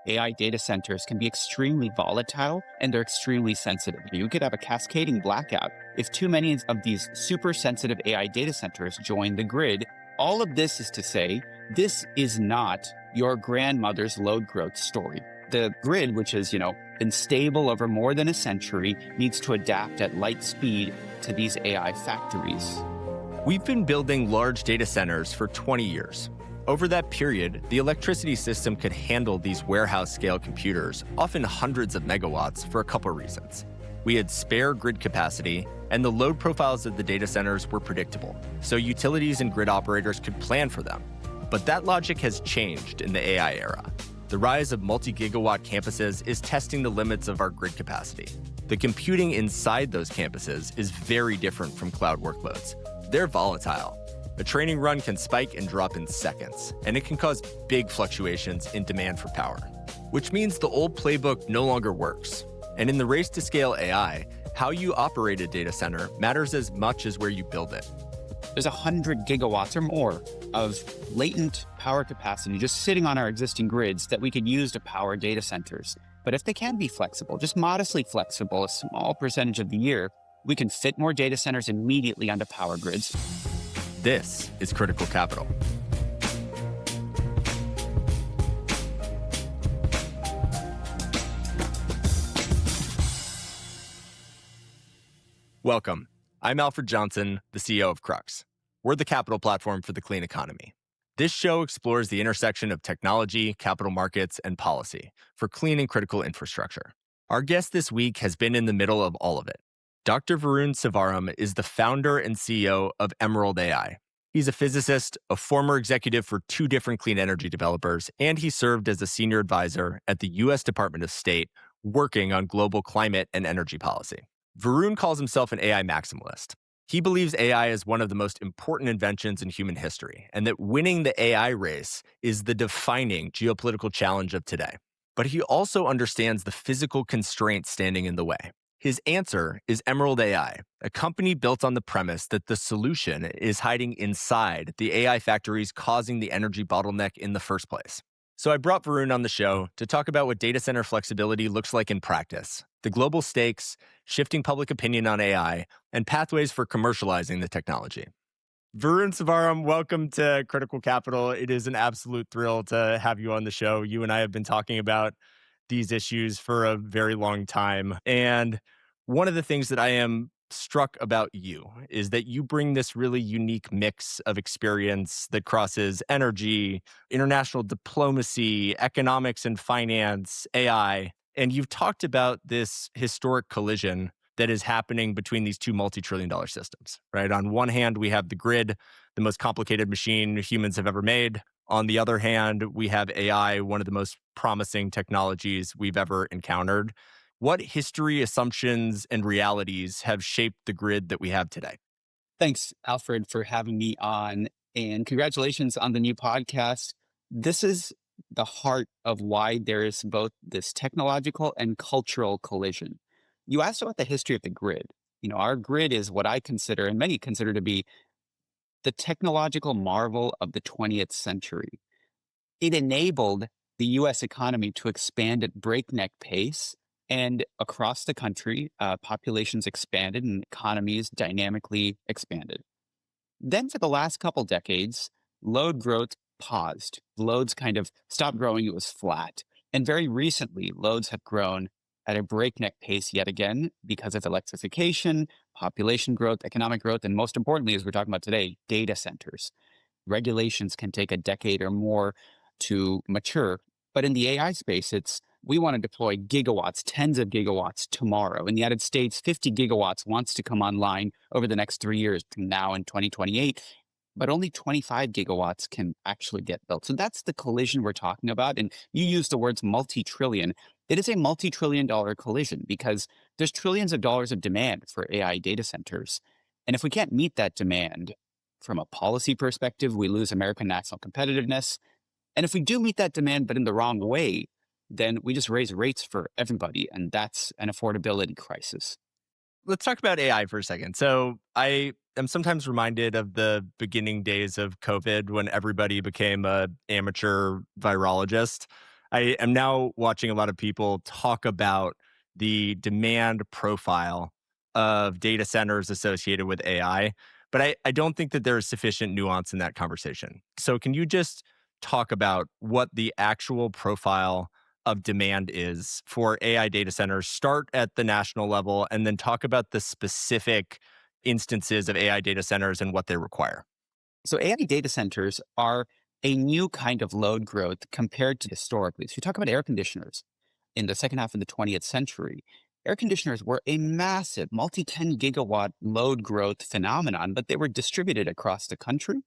AI data centers can be extremely volatile and they're extremely sensitive. You could have a cascading blackout if too many of these super sensitive AI data centers join the grid. All of this is to say, this is not your grandmother's load growth story. The grid, which is, been stable over more than a century, needs to adapt at light speed to these AI factories. We've been building large data centers for 20 years. Over that period, the electricity system could handle these warehouse-scale computers, often hundreds of megawatts, for a couple reasons. We had spare grid capacity, and the load profiles of the data centers were predictable, so utilities and grid operators could plan for them. But that logic has changed in the AI era. The rise of multi-gigawatt campuses is testing the limits of our grid capacity. The computing inside those campuses is very different from cloud workloads. They're volatile. A training run can spike and drop in seconds, and it can cause big fluctuations in demand for power, which means the old playbook no longer works. And in the race to scale AI, how you operate a data center matters as much as where you build it. There's 100 gigawatts or more of latent power capacity just sitting on our existing grids that we could use to power data centers. But if they can be flexible, just modestly flexible, a small percentage of the year, we can fit more data centers immediately onto power grids. This is Critical Capital. Welcome. I'm Alfred Johnson, the CEO of Crux. We're the capital platform for the clean economy. This show explores the intersection of technology, capital markets, and policy for clean and critical infrastructure. Our guest this week has been in the middle of all of it. Dr. Varun Sivaram is the founder and CEO of Emerald AI. He's a physicist, a former executive for 2 different clean energy developers, and he served as a senior advisor at the U.S. Department of State working on global climate and energy policy. Varun calls himself an AI maximalist. He believes AI is one of the most important inventions in human history, and that winning the AI race is the defining geopolitical challenge of today. But he also understands the physical constraints standing in the way. His answer is Emerald AI, a company built on the premise that the solution is hiding inside the AI factories causing the energy bottleneck in the first place. So I brought Varun on the show to talk about what data center flexibility looks like in practice, the global stakes, shifting public opinion on AI, and pathways for commercializing the technology. Varun Sivaram, welcome to Critical Capital. It is an absolute thrill to have you on the show. You and I have been talking about these issues for a very long time. And one of the things that I am struck about you is that you bring this really unique mix of experience that crosses energy, international diplomacy, economics and finance, AI. And you've talked about this historic collision that is happening between these 2 multi-trillion-dollar systems, right? On one hand, we have the grid, the most complicated machine humans have ever made. On the other hand, we have AI, one of the most promising technologies we've ever encountered. What history, assumptions, and realities have shaped the grid that we have today? Thanks, Alfred, for having me on. And congratulations on the new podcast. This is the heart of why there is both this technological and cultural collision. You asked about the history of the grid. Our grid is what I consider, and many consider to be, the technological marvel of the 20th century. It enabled the US economy to expand at breakneck pace. And across the country, populations expanded and economies dynamically expanded. Then for the last couple decades, load growth paused. Loads kind of stopped growing, it was flat. And very recently, loads have grown at a breakneck pace yet again because of electrification, population growth, economic growth, and most importantly, as we're talking about today, data centers. Regulations can take a decade or more to mature. But in the AI space, we want to deploy gigawatts, tens of gigawatts tomorrow. In the United States, 50 gigawatts wants to come online over the next 3 years, from now in 2028. But only 25 gigawatts can actually get built. So that's the collision we're talking about. And you use the words multi-trillion. It is a multi-trillion-dollar collision because there's trillions of dollars of demand for AI data centers. And if we can't meet that demand from a policy perspective, we lose American national competitiveness. And if we do meet that demand, but in the wrong way, then we just raise rates for everybody. And that's an affordability crisis. Let's talk about AI for a second. So I am sometimes reminded of the beginning days of COVID when everybody became an amateur virologist. I am now watching a lot of people talk about the demand profile of data centers associated with AI, but I don't think that there is sufficient nuance in that conversation. So, can you just talk about what the actual profile of demand is for AI data centers? Start at the national level and then talk about the specific instances of AI data centers and what they require. So AI data centers are a new kind of load growth compared to historically. So you talk about air conditioners in the second half of the 20th century. Air conditioners were a massive multi 10 gigawatt load growth phenomenon, but they were distributed across the country.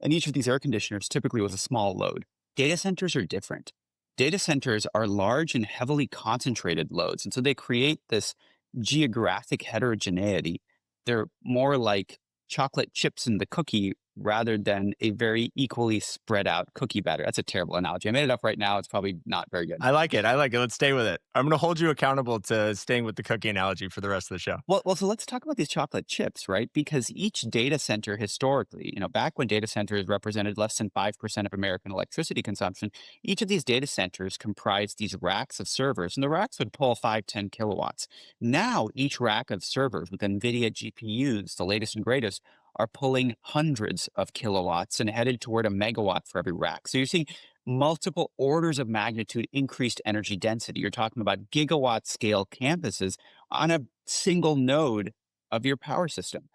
And each of these air conditioners typically was a small load. Data centers are different. Data centers are large and heavily concentrated loads. And so they create this geographic heterogeneity. They're more like chocolate chips in the cookie rather than a very equally spread out cookie batter. That's a terrible analogy. I made it up right now. It's probably not very good. I like it. I like it. Let's stay with it. I'm going to hold you accountable to staying with the cookie analogy for the rest of the show. So let's talk about these chocolate chips, right? Because each data center historically, back when data centers represented less than 5% of American electricity consumption, each of these data centers comprised these racks of servers, and the racks would pull 5, 10 kilowatts. Now, each rack of servers with NVIDIA GPUs, the latest and greatest, are pulling hundreds of kilowatts and headed toward a megawatt for every rack. So you're seeing multiple orders of magnitude increased energy density. You're talking about gigawatt scale campuses on a single node of your power system.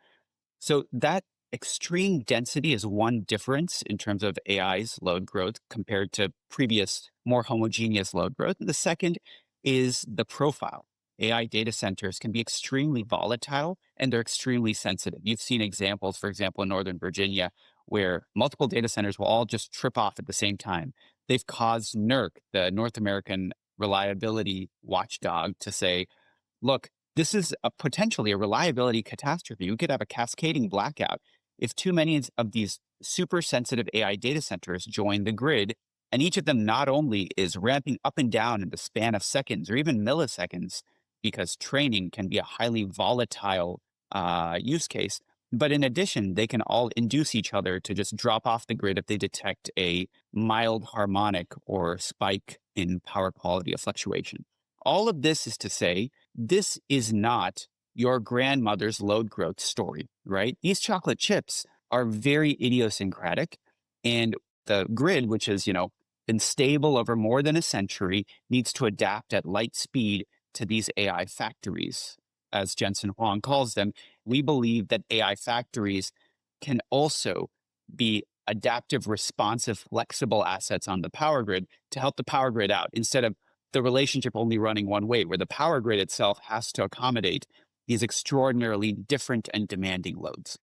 So that extreme density is one difference in terms of AI's load growth compared to previous more homogeneous load growth. And the second is the profile. AI data centers can be extremely volatile and they're extremely sensitive. You've seen examples, for example, in Northern Virginia, where multiple data centers will all just trip off at the same time. They've caused NERC, the North American Reliability Watchdog, to say, look, this is potentially a reliability catastrophe. We could have a cascading blackout if too many of these super sensitive AI data centers join the grid. And each of them not only is ramping up and down in the span of seconds or even milliseconds, because training can be a highly volatile use case, but in addition, they can all induce each other to just drop off the grid if they detect a mild harmonic or spike in power quality of fluctuation. All of this is to say, this is not your grandmother's load growth story, right? These chocolate chips are very idiosyncratic. And the grid, which has, been stable over more than a century, needs to adapt at light speed to these AI factories, as Jensen Huang calls them. We believe that AI factories can also be adaptive, responsive, flexible assets on the power grid to help the power grid out instead of the relationship only running one way, where the power grid itself has to accommodate these extraordinarily different and demanding loads.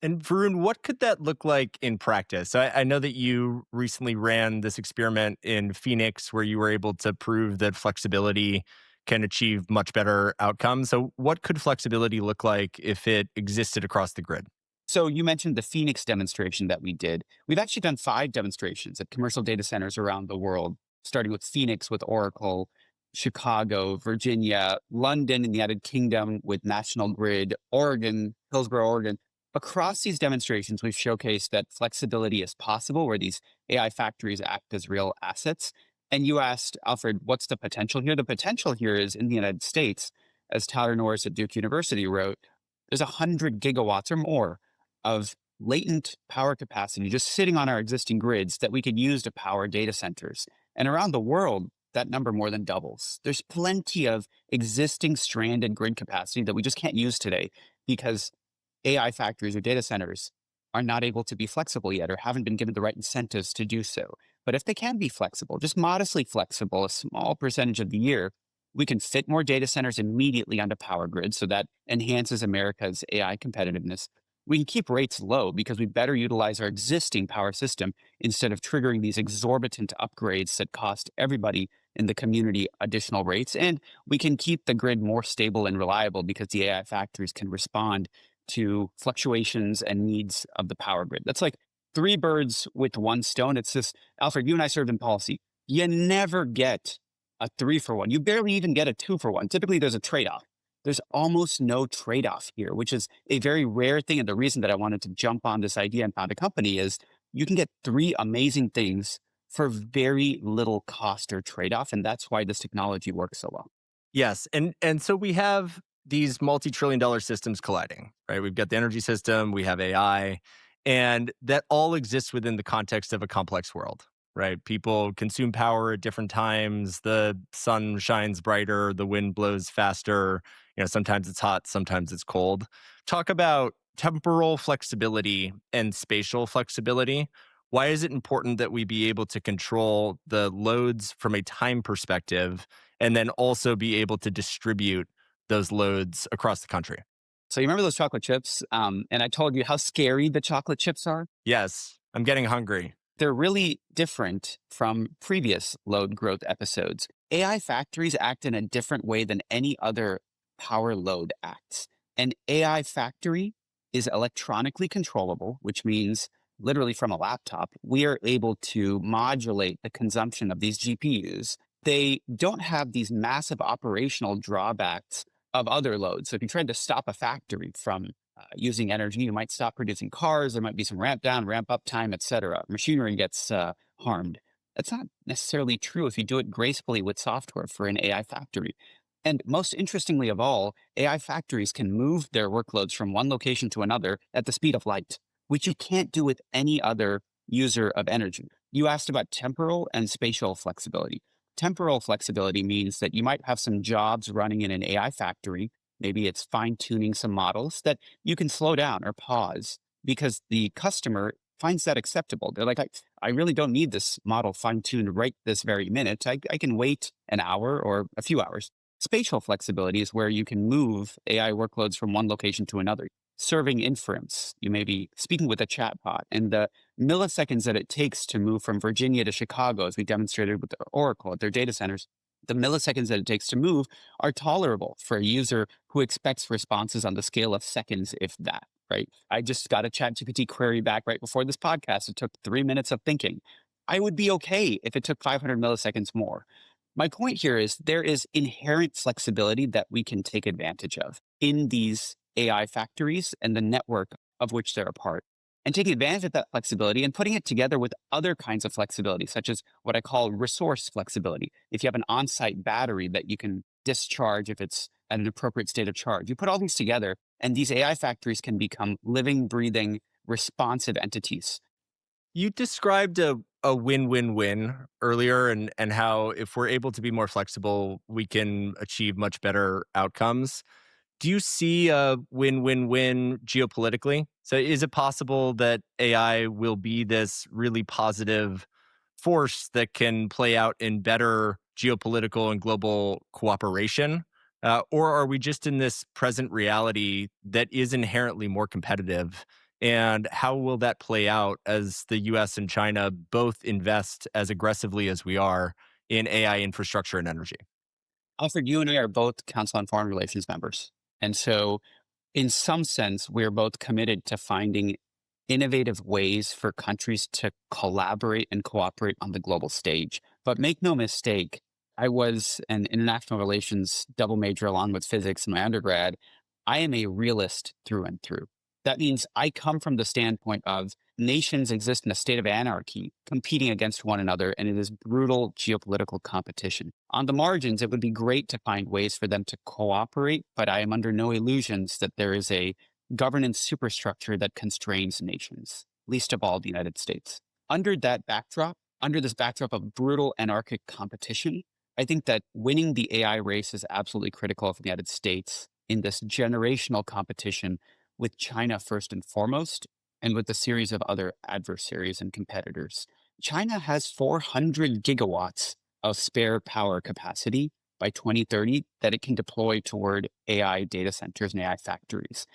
And Varun, what could that look like in practice? I know that you recently ran this experiment in Phoenix where you were able to prove that flexibility can achieve much better outcomes. So, what could flexibility look like if it existed across the grid? So you mentioned the Phoenix demonstration that we did. We've actually done 5 demonstrations at commercial data centers around the world, starting with Phoenix with Oracle, Chicago, Virginia, London in the United Kingdom with National Grid, Oregon, Hillsboro, Oregon. Across these demonstrations, we've showcased that flexibility is possible where these AI factories act as real assets. And you asked, Alfred, what's the potential here? The potential here is in the United States, as Tyler Norris at Duke University wrote, there's 100 gigawatts or more of latent power capacity just sitting on our existing grids that we could use to power data centers. And around the world, that number more than doubles. There's plenty of existing stranded grid capacity that we just can't use today because AI factories or data centers are not able to be flexible yet or haven't been given the right incentives to do so. But if they can be flexible, just modestly flexible, a small percentage of the year, we can fit more data centers immediately onto power grids. So that enhances America's AI competitiveness. We can keep rates low because we better utilize our existing power system instead of triggering these exorbitant upgrades that cost everybody in the community additional rates. And we can keep the grid more stable and reliable because the AI factories can respond to fluctuations and needs of the power grid. That's like 3 birds with 1 stone. It's just, Alfred, you and I served in policy. You never get a 3 for 1. You barely even get a 2 for 1. Typically, there's a trade off. There's almost no trade off here, which is a very rare thing. And the reason that I wanted to jump on this idea and found a company is you can get 3 amazing things for very little cost or trade-off, and that's why this technology works so well. Yes, and so we have these multi-trillion-dollar systems colliding, right? We've got the energy system, we have AI, and that all exists within the context of a complex world, right? People consume power at different times, the sun shines brighter, the wind blows faster, sometimes it's hot, sometimes it's cold. Talk about temporal flexibility and spatial flexibility. Why is it important that we be able to control the loads from a time perspective and then also be able to distribute those loads across the country? So you remember those chocolate chips? And I told you how scary the chocolate chips are? Yes, I'm getting hungry. They're really different from previous load growth episodes. AI factories act in a different way than any other power load acts. An AI factory is electronically controllable, which means literally from a laptop, we are able to modulate the consumption of these GPUs. They don't have these massive operational drawbacks of other loads. So if you tried to stop a factory from using energy, you might stop producing cars. There might be some ramp down, ramp up time, etc. Machinery gets harmed. That's not necessarily true if you do it gracefully with software for an AI factory. And most interestingly of all, AI factories can move their workloads from one location to another at the speed of light, which you can't do with any other user of energy. You asked about temporal and spatial flexibility. Temporal flexibility means that you might have some jobs running in an AI factory. Maybe it's fine tuning some models that you can slow down or pause because the customer finds that acceptable. They're like, I really don't need this model fine tuned right this very minute. I can wait an hour or a few hours. Spatial flexibility is where you can move AI workloads from one location to another. Serving inference, you may be speaking with a chatbot, and the milliseconds that it takes to move from Virginia to Chicago, as we demonstrated with Oracle at their data centers, the milliseconds that it takes to move are tolerable for a user who expects responses on the scale of seconds, if that, right? I just got a ChatGPT query back right before this podcast. It took 3 minutes of thinking. I would be okay if it took 500 milliseconds more. My point here is there is inherent flexibility that we can take advantage of in these AI factories and the network of which they're a part. And taking advantage of that flexibility and putting it together with other kinds of flexibility, such as what I call resource flexibility. If you have an on site battery that you can discharge if it's at an appropriate state of charge, you put all these together, and these AI factories can become living, breathing, responsive entities. You described a win-win-win earlier and how if we're able to be more flexible, we can achieve much better outcomes. Do you see a win-win-win geopolitically? So is it possible that AI will be this really positive force that can play out in better geopolitical and global cooperation? Or are we just in this present reality that is inherently more competitive? And how will that play out as the US and China both invest as aggressively as we are in AI infrastructure and energy? Alfred, you and I are both Council on Foreign Relations members. And so in some sense, we're both committed to finding innovative ways for countries to collaborate and cooperate on the global stage. But make no mistake, I was an international relations double major along with physics in my undergrad. I am a realist through and through. That means I come from the standpoint of nations exist in a state of anarchy, competing against one another, and it is brutal geopolitical competition. On the margins, it would be great to find ways for them to cooperate, but I am under no illusions that there is a governance superstructure that constrains nations, least of all the United States. Under that backdrop, under this backdrop of brutal anarchic competition, I think that winning the AI race is absolutely critical for the United States in this generational competition with China first and foremost, and with a series of other adversaries and competitors. China has 400 gigawatts of spare power capacity by 2030 that it can deploy toward AI data centers and AI factories.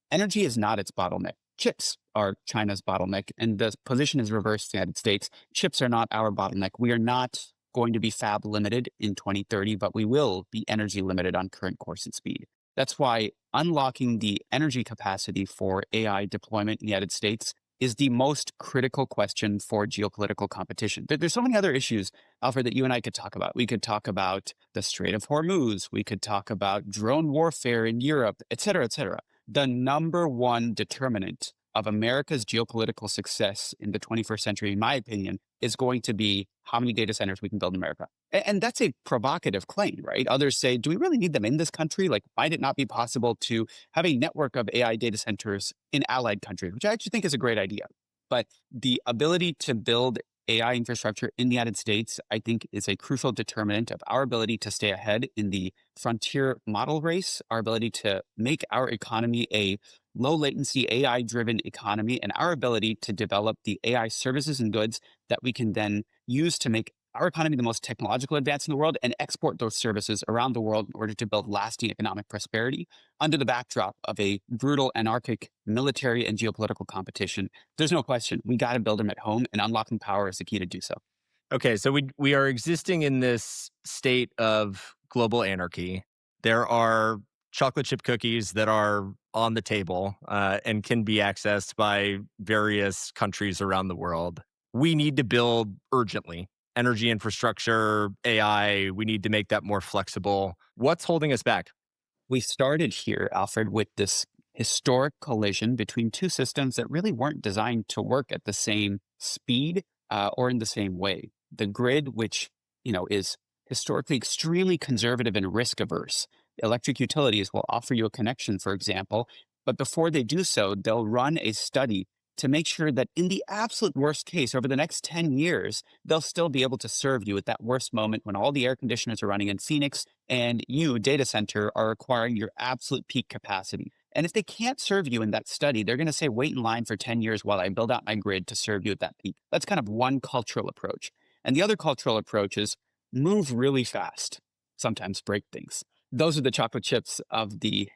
Energy is not its bottleneck. Chips are China's bottleneck, and the position is reversed in the United States. Chips are not our bottleneck. We are not going to be fab limited in 2030, but we will be energy limited on current course and speed. That's why unlocking the energy capacity for AI deployment in the United States is the most critical question for geopolitical competition. There's so many other issues, Alfred, that you and I could talk about. We could talk about the Strait of Hormuz. We could talk about drone warfare in Europe, et cetera, et cetera. The number one determinant of America's geopolitical success in the 21st century, in my opinion, is going to be how many data centers we can build in America. And that's a provocative claim, right? Others say, do we really need them in this country? Like, might it not be possible to have a network of AI data centers in allied countries, which I actually think is a great idea. But the ability to build AI infrastructure in the United States, I think, is a crucial determinant of our ability to stay ahead in the frontier model race, our ability to make our economy a low latency AI driven economy, and our ability to develop the AI services and goods that we can then use to make our economy the most technological advance in the world and export those services around the world in order to build lasting economic prosperity under the backdrop of a brutal, anarchic military and geopolitical competition. There's no question. We got to build them at home, and unlocking power is the key to do so. Okay, so we are existing in this state of global anarchy. There are chocolate chip cookies that are on the table and can be accessed by various countries around the world. We need to build urgently energy infrastructure, AI. We need to make that more flexible. What's holding us back? We started here, Alfred, with this historic collision between two systems that really weren't designed to work at the same speed or in the same way. The grid, which is historically extremely conservative and risk averse. Electric utilities will offer you a connection, for example, but before they do so, they'll run a study to make sure that in the absolute worst case, over the next 10 years, they'll still be able to serve you at that worst moment when all the air conditioners are running in Phoenix and you, data center, are acquiring your absolute peak capacity. And if they can't serve you in that study, they're going to say, wait in line for 10 years while I build out my grid to serve you at that peak. That's kind of one cultural approach. And the other cultural approach is move really fast, sometimes break things. Those are the chocolate chips of the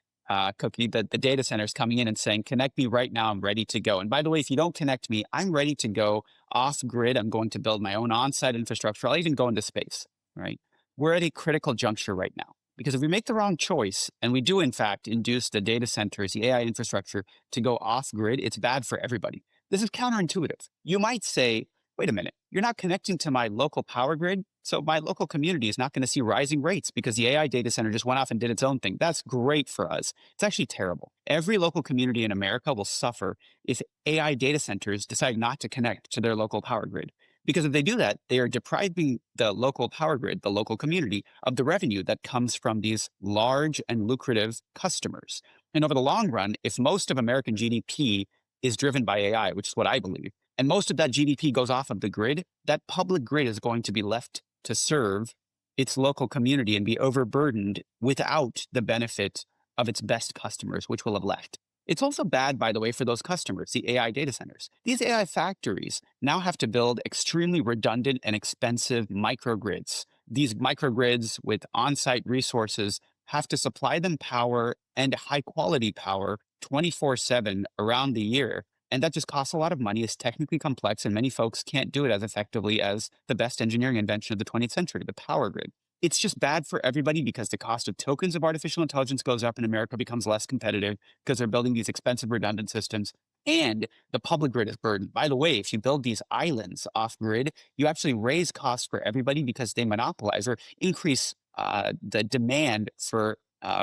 cookie, the data centers coming in and saying, connect me right now, I'm ready to go. And by the way, if you don't connect me, I'm ready to go off grid. I'm going to build my own on-site infrastructure. I'll even go into space, right? We're at a critical juncture right now. Because if we make the wrong choice, and we do in fact induce the data centers, the AI infrastructure to go off grid, it's bad for everybody. This is counterintuitive. You might say, wait a minute, you're not connecting to my local power grid. So my local community is not going to see rising rates because the AI data center just went off and did its own thing. That's great for us. It's actually terrible. Every local community in America will suffer if AI data centers decide not to connect to their local power grid. Because if they do that, they are depriving the local power grid, the local community, of the revenue that comes from these large and lucrative customers. And over the long run, if most of American GDP is driven by AI, which is what I believe, and most of that GDP goes off of the grid, that public grid is going to be left to serve its local community and be overburdened without the benefit of its best customers, which will have left. It's also bad, by the way, for those customers, the AI data centers. These AI factories now have to build extremely redundant and expensive microgrids. These microgrids with on site resources have to supply them power and high quality power 24/7 around the year. And that just costs a lot of money, is technically complex, and many folks can't do it as effectively as the best engineering invention of the 20th century, the power grid. It's just bad for everybody because the cost of tokens of artificial intelligence goes up and America becomes less competitive because they're building these expensive redundant systems. And the public grid is burdened. By the way, if you build these islands off grid, you actually raise costs for everybody because they monopolize or increase the demand for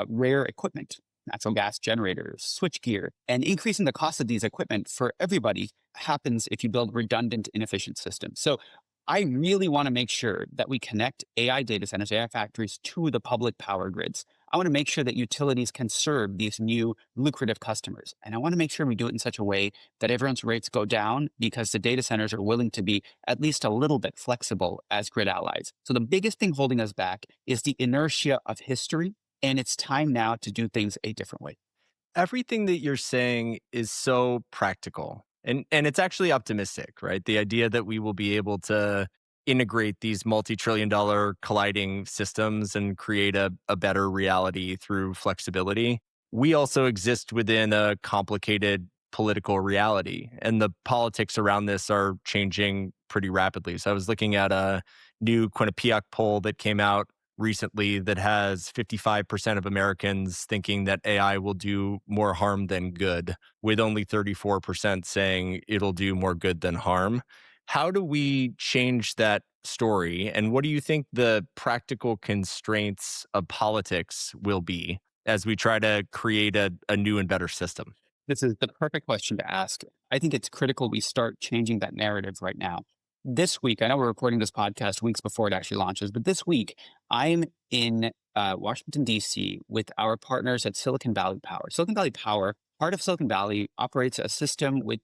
rare equipment, natural gas generators, switchgear, and increasing the cost of these equipment for everybody happens if you build redundant, inefficient systems. So I really want to make sure that we connect AI data centers, AI factories to the public power grids. I want to make sure that utilities can serve these new lucrative customers. And I want to make sure we do it in such a way that everyone's rates go down because the data centers are willing to be at least a little bit flexible as grid allies. So the biggest thing holding us back is the inertia of history. And it's time now to do things a different way. Everything that you're saying is so practical and it's actually optimistic, right? The idea that we will be able to integrate these multi-trillion dollar colliding systems and create a better reality through flexibility. We also exist within a complicated political reality, and the politics around this are changing pretty rapidly. So I was looking at a new Quinnipiac poll that came out recently that has 55% of Americans thinking that AI will do more harm than good, with only 34% saying it'll do more good than harm. How do we change that story? And what do you think the practical constraints of politics will be as we try to create a new and better system? This is the perfect question to ask. I think it's critical we start changing that narrative right now. this week, I know we're recording this podcast weeks before it actually launches, but this week I'm in Washington, D.C. with our partners at Silicon Valley Power. Silicon Valley Power, part of Silicon Valley, operates a system with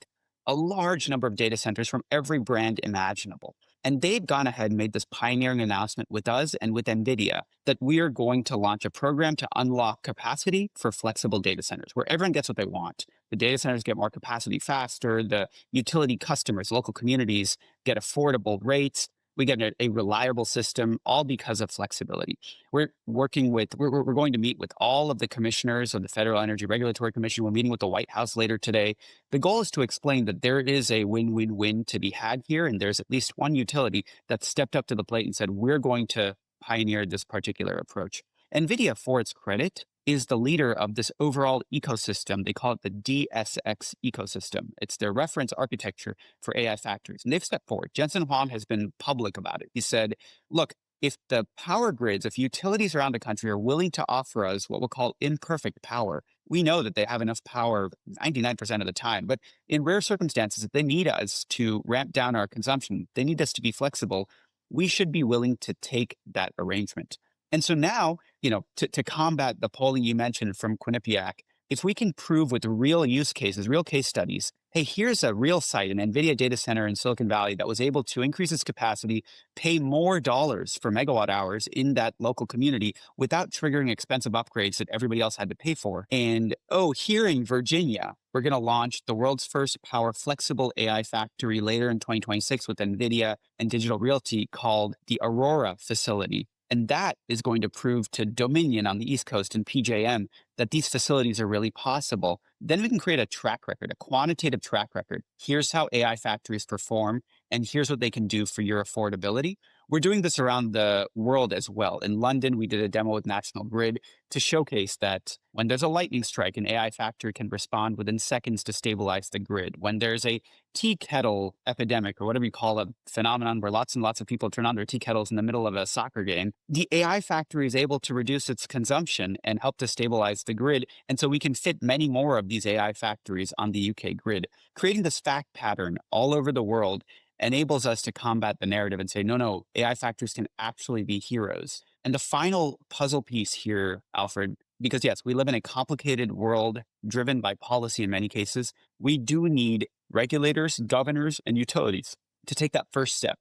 a large number of data centers from every brand imaginable. And they've gone ahead and made this pioneering announcement with us and with NVIDIA that we are going to launch a program to unlock capacity for flexible data centers where everyone gets what they want. The data centers get more capacity faster. The utility customers, local communities get affordable rates. We get a reliable system, all because of flexibility. We're going to meet with all of the commissioners of the Federal Energy Regulatory Commission. We're meeting with the White House later today. The goal is to explain that there is a win-win-win to be had here. And there's at least one utility that stepped up to the plate and said, we're going to pioneer this particular approach. NVIDIA, for its credit, is the leader of this overall ecosystem. They call it the DSX ecosystem. It's their reference architecture for AI factories. And they've stepped forward. Jensen Huang has been public about it. He said, look, if the power grids, if utilities around the country are willing to offer us what we'll call imperfect power, we know that they have enough power 99% of the time. But in rare circumstances, if they need us to ramp down our consumption, they need us to be flexible, we should be willing to take that arrangement. And so now, to combat the polling you mentioned from Quinnipiac, if we can prove with real use cases, real case studies, hey, here's a real site, an NVIDIA data center in Silicon Valley that was able to increase its capacity, pay more dollars for megawatt hours in that local community without triggering expensive upgrades that everybody else had to pay for. And here in Virginia, we're going to launch the world's first power flexible AI factory later in 2026 with NVIDIA and Digital Realty called the Aurora facility. And that is going to prove to Dominion on the East Coast and PJM that these facilities are really possible. Then we can create a track record, a quantitative track record. Here's how AI factories perform, and here's what they can do for your affordability. We're doing this around the world as well. In London, we did a demo with National Grid to showcase that when there's a lightning strike, an AI factory can respond within seconds to stabilize the grid. When there's a tea kettle epidemic, or whatever you call a phenomenon where lots and lots of people turn on their tea kettles in the middle of a soccer game, the AI factory is able to reduce its consumption and help to stabilize the grid. And so we can fit many more of these AI factories on the UK grid. Creating this fact pattern all over the world enables us to combat the narrative and say, no, AI factories can actually be heroes. And the final puzzle piece here, Alfred, because yes, we live in a complicated world driven by policy in many cases, we do need regulators, governors, and utilities to take that first step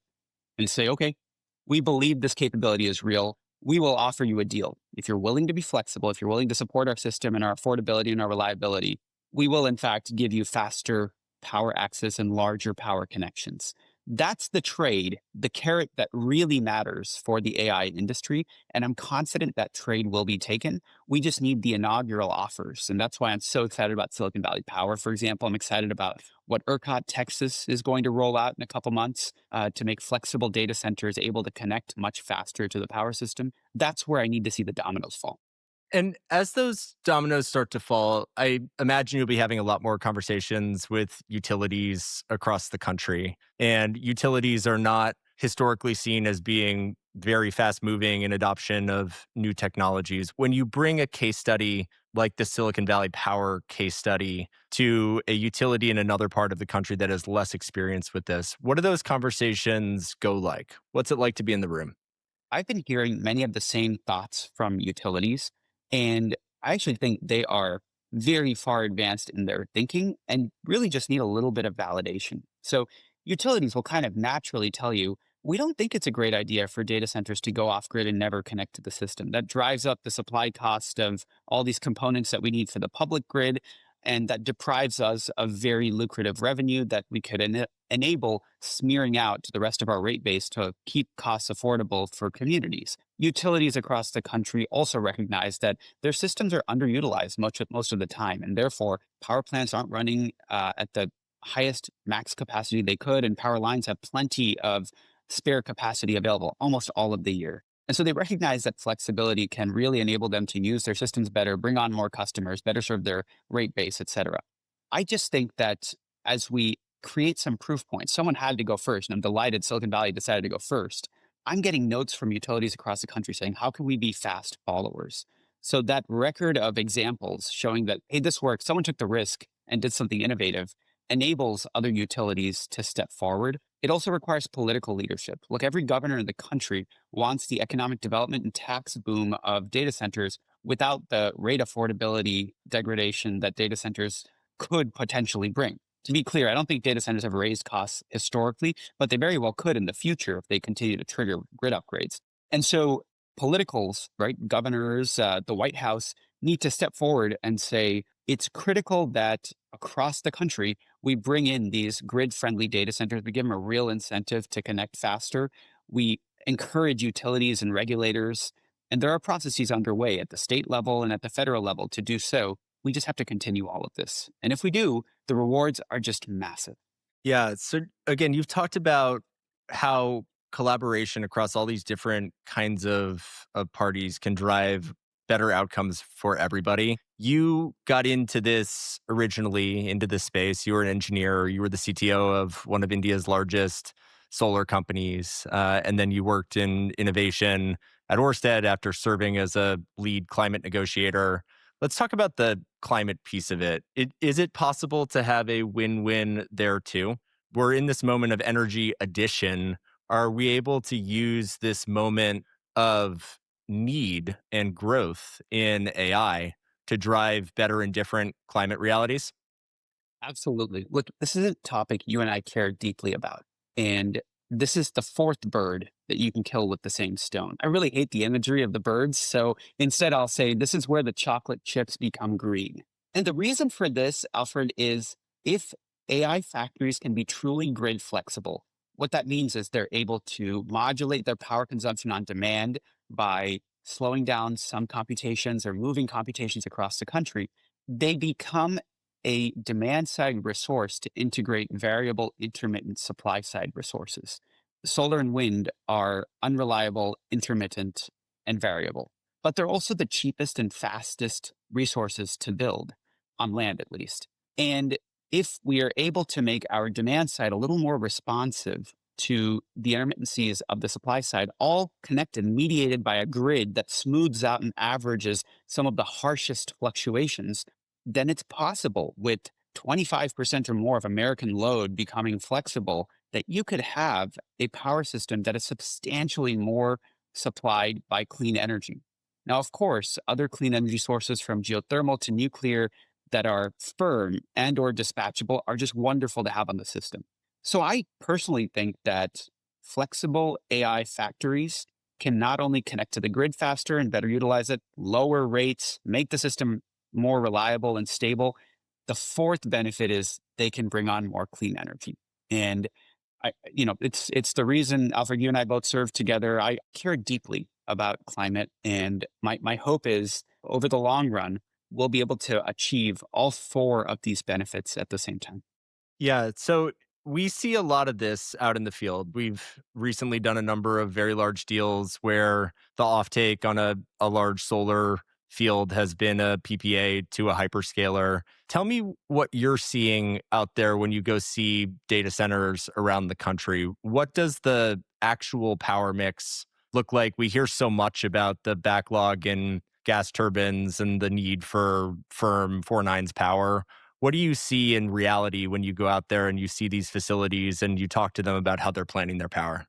and say, okay, we believe this capability is real. We will offer you a deal. If you're willing to be flexible, if you're willing to support our system and our affordability and our reliability, we will in fact give you faster power access and larger power connections. That's the trade, the carrot that really matters for the AI industry. And I'm confident that trade will be taken. We just need the inaugural offers. And that's why I'm so excited about Silicon Valley Power, for example. I'm excited about what ERCOT, Texas is going to roll out in a couple months to make flexible data centers able to connect much faster to the power system. That's where I need to see the dominoes fall. And as those dominoes start to fall, I imagine you'll be having a lot more conversations with utilities across the country. And utilities are not historically seen as being very fast moving in adoption of new technologies. When you bring a case study like the Silicon Valley Power case study to a utility in another part of the country that has less experience with this, what do those conversations go like? What's it like to be in the room? I've been hearing many of the same thoughts from utilities, and I actually think they are very far advanced in their thinking and really just need a little bit of validation. So, utilities will kind of naturally tell you, we don't think it's a great idea for data centers to go off grid and never connect to the system. That drives up the supply cost of all these components that we need for the public grid. And that deprives us of very lucrative revenue that we could enable smearing out to the rest of our rate base to keep costs affordable for communities. Utilities across the country also recognize that their systems are underutilized most of the time, and therefore power plants aren't running at the highest max capacity they could, and power lines have plenty of spare capacity available almost all of the year. And so they recognize that flexibility can really enable them to use their systems better, bring on more customers, better serve their rate base, et cetera. I just think that as we create some proof points, someone had to go first, and I'm delighted Silicon Valley decided to go first. I'm getting notes from utilities across the country saying, how can we be fast followers? So that record of examples showing that, hey, this works, someone took the risk and did something innovative, enables other utilities to step forward. It also requires political leadership. Look, every governor in the country wants the economic development and tax boom of data centers without the rate affordability degradation that data centers could potentially bring. To be clear, I don't think data centers have raised costs historically, but they very well could in the future if they continue to trigger grid upgrades. And so politicals, right, governors, the White House need to step forward and say it's critical that across the country, we bring in these grid friendly data centers. We give them a real incentive to connect faster. We encourage utilities and regulators. And there are processes underway at the state level and at the federal level to do so. We just have to continue all of this. And if we do, the rewards are just massive. Yeah. So again, you've talked about how collaboration across all these different kinds of parties can drive better outcomes for everybody. You got into this originally into this space. You were an engineer. You were the CTO of one of India's largest solar companies, and then you worked in innovation at Orsted after serving as a lead climate negotiator. Let's talk about the climate piece of it. Is it possible to have a win-win there too? We're in this moment of energy addition. Are we able to use this moment of need and growth in AI to drive better and different climate realities? Absolutely. Look, this is a topic you and I care deeply about. And this is the fourth bird that you can kill with the same stone. I really hate the imagery of the birds. So instead, I'll say this is where the chocolate chips become green. And the reason for this, Alfred, is if AI factories can be truly grid flexible, what that means is they're able to modulate their power consumption on demand by slowing down some computations or moving computations across the country. They become a demand side resource to integrate variable intermittent supply side resources. Solar and wind are unreliable, intermittent, and variable, but they're also the cheapest and fastest resources to build on land, at least. And if we are able to make our demand side a little more responsive to the intermittencies of the supply side, all connected, mediated by a grid that smooths out and averages some of the harshest fluctuations, then it's possible with 25% or more of American load becoming flexible that you could have a power system that is substantially more supplied by clean energy. Now, of course, other clean energy sources from geothermal to nuclear that are firm and or dispatchable are just wonderful to have on the system. So I personally think that flexible AI factories can not only connect to the grid faster and better utilize it, lower rates, make the system more reliable and stable. The fourth benefit is they can bring on more clean energy. And it's the reason, Alfred, you and I both serve together. I care deeply about climate, and my hope is over the long run, we'll be able to achieve all four of these benefits at the same time. Yeah. So we see a lot of this out in the field. We've recently done a number of very large deals where the offtake on a large solar field has been a PPA to a hyperscaler. Tell me what you're seeing out there when you go see data centers around the country. What does the actual power mix look like? We hear so much about the backlog in gas turbines and the need for firm four nines power. What do you see in reality when you go out there and you see these facilities and you talk to them about how they're planning their power?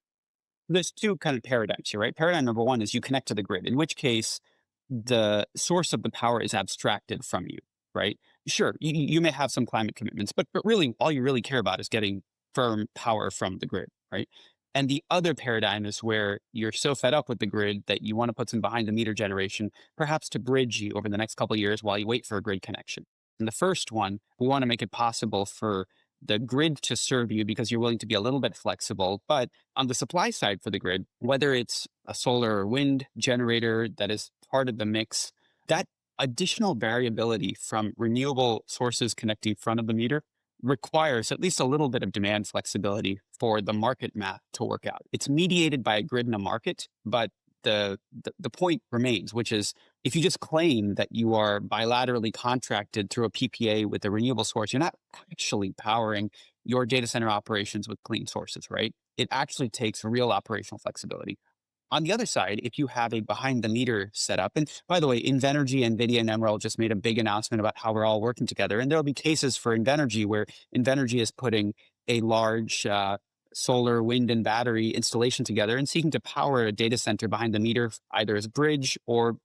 There's two kind of paradigms here, right? Paradigm number one is you connect to the grid, in which case the source of the power is abstracted from you, right? Sure, you may have some climate commitments, but really all you really care about is getting firm power from the grid, right? And the other paradigm is where you're so fed up with the grid that you want to put some behind the meter generation, perhaps to bridge you over the next couple of years while you wait for a grid connection. In the first one, we want to make it possible for the grid to serve you because you're willing to be a little bit flexible. But on the supply side for the grid, whether it's a solar or wind generator that is part of the mix, that additional variability from renewable sources connecting front of the meter requires at least a little bit of demand flexibility for the market math to work out. It's mediated by a grid and a market, but the point remains, which is if you just claim that you are bilaterally contracted through a PPA with a renewable source, you're not actually powering your data center operations with clean sources, right? It actually takes real operational flexibility. On the other side, if you have a behind the meter setup, and by the way, Invenergy, NVIDIA, and Emerald just made a big announcement about how we're all working together. And there'll be cases for Invenergy where Invenergy is putting a large solar, wind, and battery installation together and seeking to power a data center behind the meter, either as a bridge or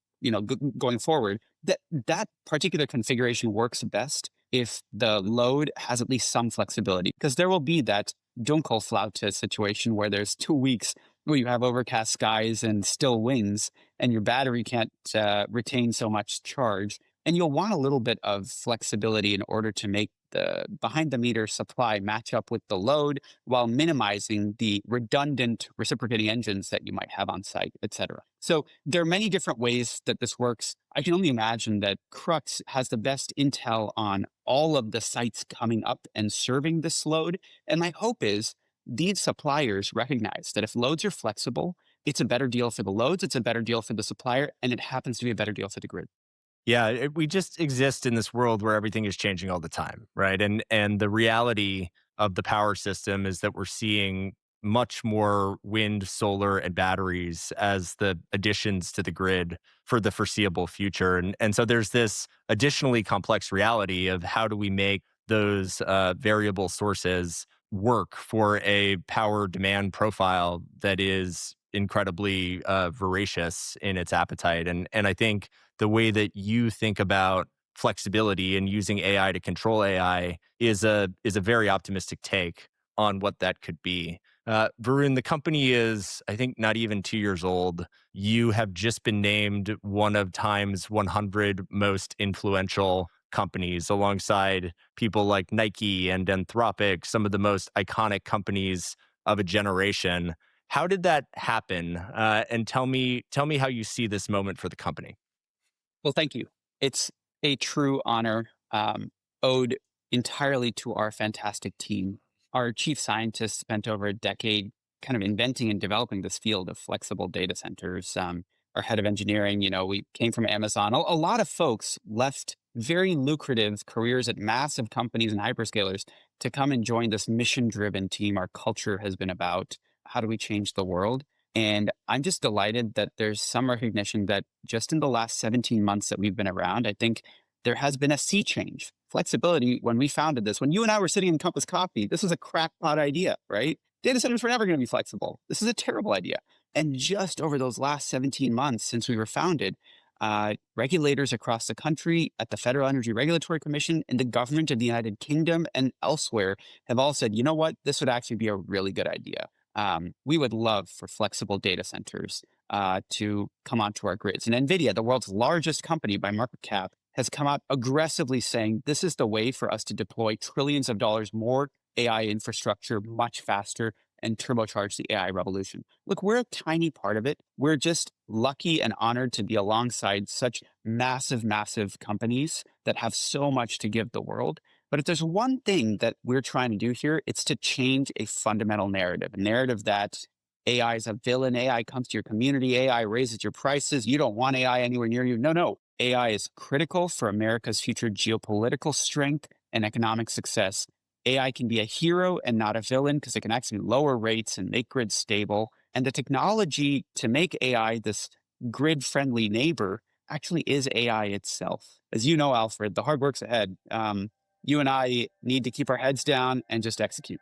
going forward. That particular configuration works best if the load has at least some flexibility, because there will be that Dunkelflaute situation where there's 2 weeks where you have overcast skies and still winds, and your battery can't retain so much charge. And you'll want a little bit of flexibility in order to make the behind the meter supply match up with the load while minimizing the redundant reciprocating engines that you might have on site, et cetera. So there are many different ways that this works. I can only imagine that Crux has the best intel on all of the sites coming up and serving this load. And my hope is these suppliers recognize that if loads are flexible, it's a better deal for the loads, it's a better deal for the supplier, and it happens to be a better deal for the grid. Yeah, we just exist in this world where everything is changing all the time, right? And the reality of the power system is that we're seeing much more wind, solar, and batteries as the additions to the grid for the foreseeable future. And so there's this additionally complex reality of how do we make those variable sources work for a power demand profile that is incredibly voracious in its appetite. And I think the way that you think about flexibility and using AI to control AI is a very optimistic take on what that could be. Varun, the company is, I think, not even 2 years old. You have just been named one of Time's 100 most influential companies alongside people like Nike and Anthropic, some of the most iconic companies of a generation. How did that happen? And tell me how you see this moment for the company. Well, thank you. It's a true honor, owed entirely to our fantastic team. Our chief scientist spent over a decade kind of inventing and developing this field of flexible data centers. Our head of engineering, we came from Amazon. A lot of folks left very lucrative careers at massive companies and hyperscalers to come and join this mission-driven team. Our culture has been about how do we change the world? And I'm just delighted that there's some recognition that just in the last 17 months that we've been around, I think there has been a sea change. Flexibility, when we founded this, when you and I were sitting in Compass Coffee, this was a crackpot idea, right? Data centers were never going to be flexible. This is a terrible idea. And just over those last 17 months since we were founded, regulators across the country at the Federal Energy Regulatory Commission and the government of the United Kingdom and elsewhere have all said, you know what, this would actually be a really good idea. We would love for flexible data centers to come onto our grids. And NVIDIA, the world's largest company by market cap, has come out aggressively saying this is the way for us to deploy trillions of dollars more AI infrastructure much faster and turbocharge the AI revolution. Look, we're a tiny part of it. We're just lucky and honored to be alongside such massive, massive companies that have so much to give the world. But if there's one thing that we're trying to do here, it's to change a fundamental narrative, a narrative that AI is a villain. AI comes to your community. AI raises your prices. You don't want AI anywhere near you. No. AI is critical for America's future geopolitical strength and economic success. AI can be a hero and not a villain because it can actually lower rates and make grids stable. And the technology to make AI this grid-friendly neighbor actually is AI itself. As you know, Alfred, the hard work's ahead. You and I need to keep our heads down and just execute.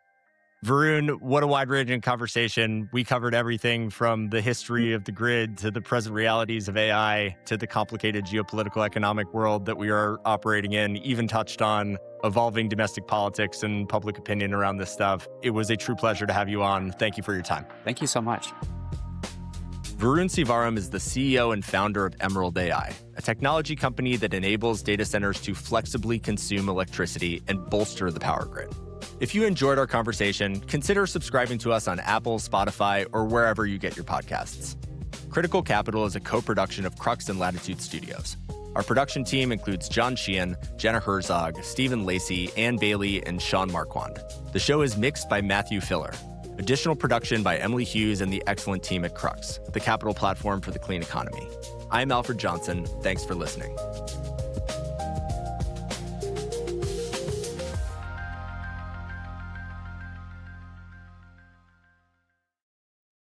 Varun, what a wide-ranging conversation. We covered everything from the history of the grid to the present realities of AI to the complicated geopolitical economic world that we are operating in, even touched on evolving domestic politics and public opinion around this stuff. It was a true pleasure to have you on. Thank you for your time. Thank you so much. Varun Sivaram is the CEO and founder of Emerald AI, a technology company that enables data centers to flexibly consume electricity and bolster the power grid. If you enjoyed our conversation, consider subscribing to us on Apple, Spotify, or wherever you get your podcasts. Critical Capital is a co-production of Crux and Latitude Studios. Our production team includes John Sheehan, Jenna Herzog, Stephen Lacey, Ann Bailey, and Sean Marquand. The show is mixed by Matthew Filler. Additional production by Emily Hughes and the excellent team at Crux, the capital platform for the clean economy. I'm Alfred Johnson. Thanks for listening.